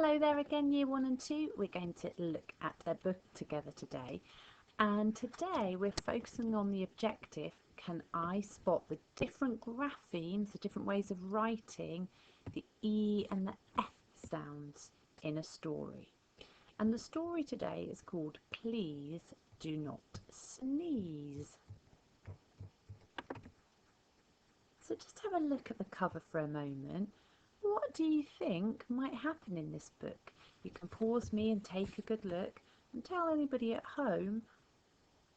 Hello there again, Year 1 and 2. We're going to look at a book together today. And today we're focusing on the objective, can I spot the different graphemes, the different ways of writing the E and the F sounds in a story. And the story today is called Please Do Not Sneeze. So just have a look at the cover for a moment. What do you think might happen in this book? You can pause me and take a good look and tell anybody at home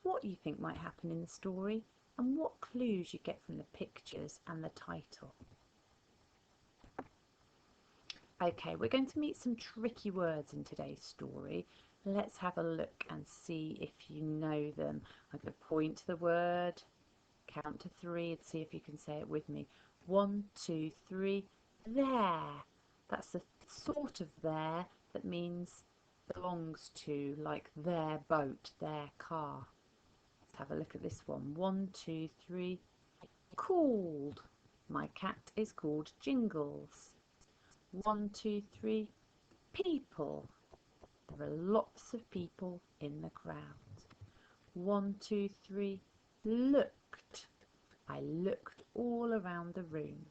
what you think might happen in the story and what clues you get from the pictures and the title. Okay, we're going to meet some tricky words in today's story. Let's have a look and see if you know them. I'm going to point to the word, count to 3 and see if you can say it with me. 1, 2, 3. There. That's the sort of there that means belongs to, like their boat, their car. Let's have a look at this one. 1, 2, 3. Called. My cat is called Jingles. 1, 2, 3. People. There are lots of people in the crowd. 1, 2, 3. Looked. I looked all around the room.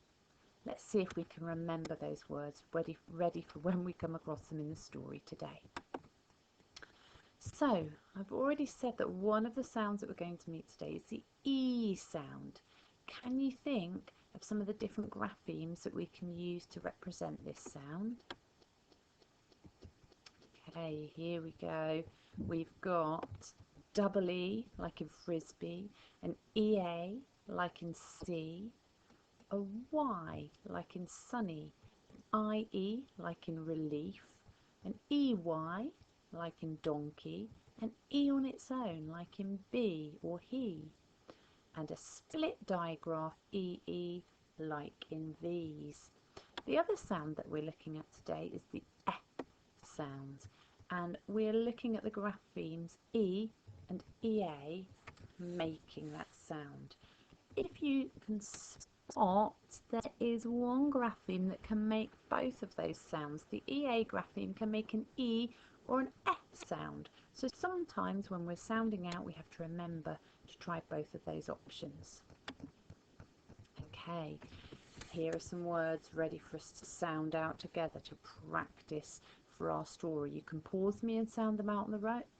Let's see if we can remember those words ready for when we come across them in the story today. So, I've already said that one of the sounds that we're going to meet today is the E sound. Can you think of some of the different graphemes that we can use to represent this sound? Okay, here we go. We've got double E, like in frisbee, an EA, like in sea, a Y like in sunny, an IE like in relief, an EY like in donkey, an E on its own like in bee or he, and a split digraph EE like in these. The other sound that we're looking at today is the F sound, and we're looking at the graphemes E and EA making that sound. If you can spot, there is one grapheme that can make both of those sounds. The EA grapheme can make an E or an F sound. So sometimes when we're sounding out, we have to remember to try both of those options. Okay, here are some words ready for us to sound out together to practice for our story. You can pause me and sound them out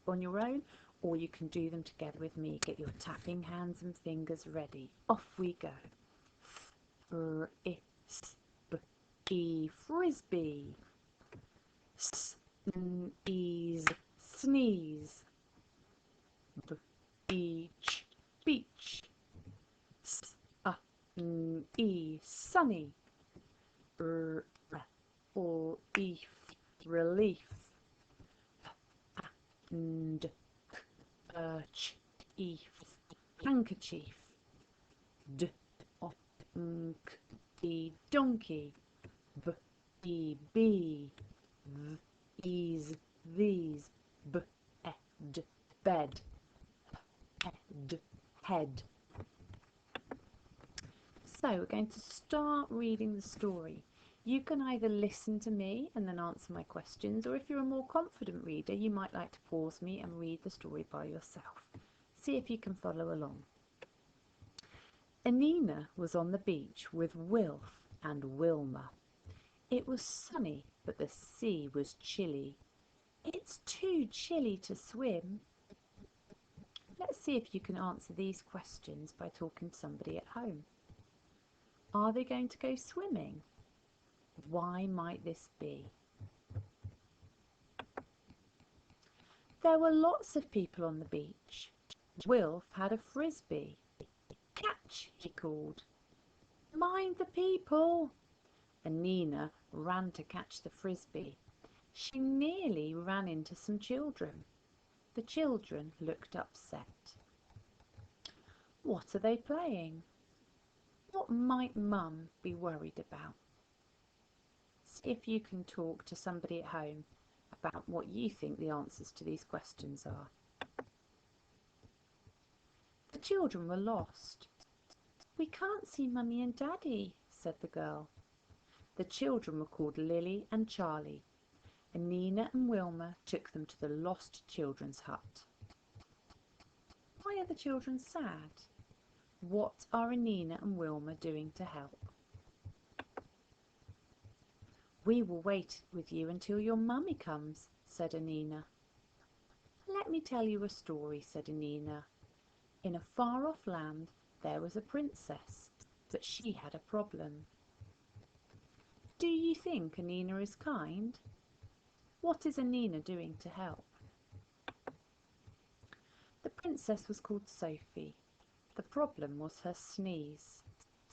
on your own, or you can do them together with me. Get your tapping hands and fingers ready. Off we go. Frisbee. Sneeze, sneeze. Beach, beach. Sunny. Relief, relief. And chief, handkerchief. Donkey. Bee. These, bed, head. So we're going to start reading the story. You can either listen to me and then answer my questions, or if you're a more confident reader, you might like to pause me and read the story by yourself. See if you can follow along. Anina was on the beach with Wilf and Wilma. It was sunny, but the sea was chilly. It's too chilly to swim. Let's see if you can answer these questions by talking to somebody at home. Are they going to go swimming? Why might this be? There were lots of people on the beach. Wilf had a frisbee. Catch, he called. Mind the people. Anina ran to catch the frisbee. She nearly ran into some children. The children looked upset. What are they playing? What might Mum be worried about? See if you can talk to somebody at home about what you think the answers to these questions are. The children were lost. We can't see Mummy and Daddy, said the girl. The children were called Lily and Charlie. and Nina and Wilma took them to the lost children's hut. Why are the children sad? What are Nina and Wilma doing to help? We will wait with you until your mummy comes, said Anina. Let me tell you a story, said Anina. In a far-off land there was a princess, but she had a problem. Do you think Anina is kind? What is Anina doing to help? The princess was called Sophie. The problem was her sneeze.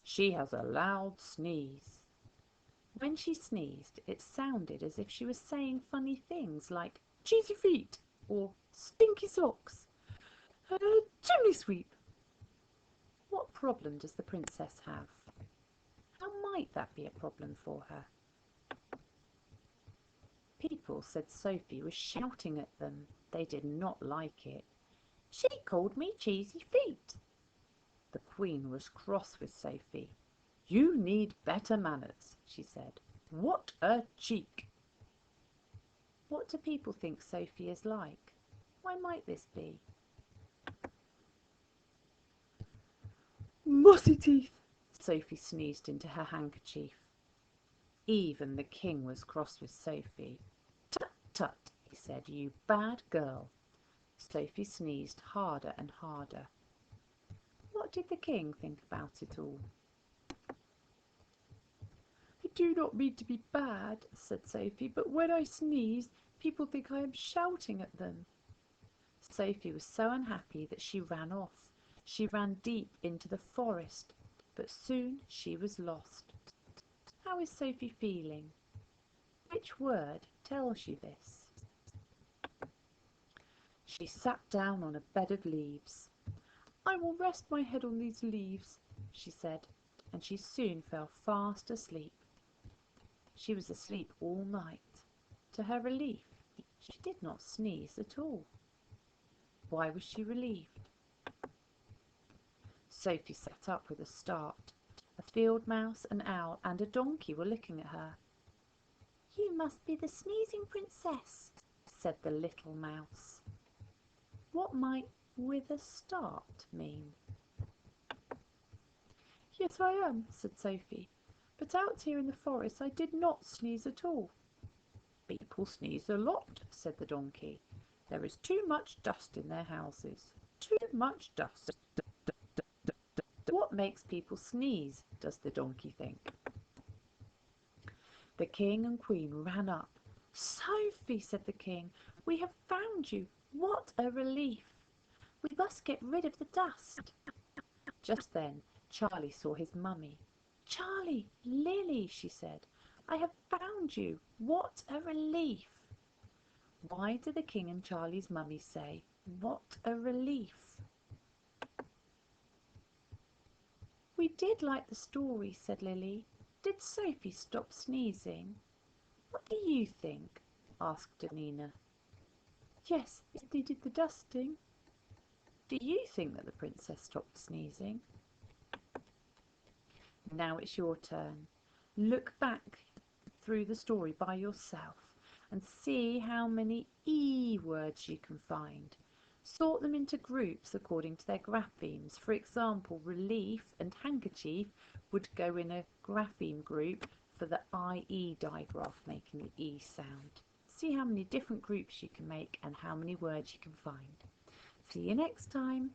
She has a loud sneeze. When she sneezed, it sounded as if she was saying funny things like cheesy feet or stinky socks, chimney sweep. What problem does the princess have? How might that be a problem for her? People said Sophie was shouting at them. They did not like it. She called me cheesy feet. The Queen was cross with Sophie. You need better manners, she said. What a cheek! What do people think Sophie is like? Why might this be? Mossy teeth! Sophie sneezed into her handkerchief. Even the King was cross with Sophie. Tut, tut, he said, you bad girl. Sophie sneezed harder and harder. What did the King think about it all? I do not mean to be bad, said Sophie, but when I sneeze, people think I am shouting at them. Sophie was so unhappy that she ran off. She ran deep into the forest, but soon she was lost. How is Sophie feeling? Which word tells you this? She sat down on a bed of leaves. I will rest my head on these leaves, she said, and she soon fell fast asleep. She was asleep all night. To her relief, she did not sneeze at all. Why was she relieved? Sophie sat up with a start. A field mouse, an owl, and a donkey were looking at her. You must be the sneezing princess, said the little mouse. What might with a start mean? Yes, I am, said Sophie, but out here in the forest I did not sneeze at all. People sneeze a lot, said the donkey. There is too much dust in their houses. Too much dust. What makes people sneeze, does the donkey think? The King and Queen ran up. Sophie, said the King, we have found you. What a relief. We must get rid of the dust. Just then Charlie saw his mummy. Charlie, Lily, she said, I have found you. What a relief. Why do the King and Charlie's mummy say, what a relief? We did like the story, said Lily. Did Sophie stop sneezing? What do you think? Asked Anina. Yes, they did the dusting. Do you think that the princess stopped sneezing? Now it's your turn. Look back through the story by yourself and see how many E words you can find. Sort them into groups according to their graphemes. For example, relief and handkerchief would go in a grapheme group for the IE digraph, making the E sound. See how many different groups you can make and how many words you can find. See you next time.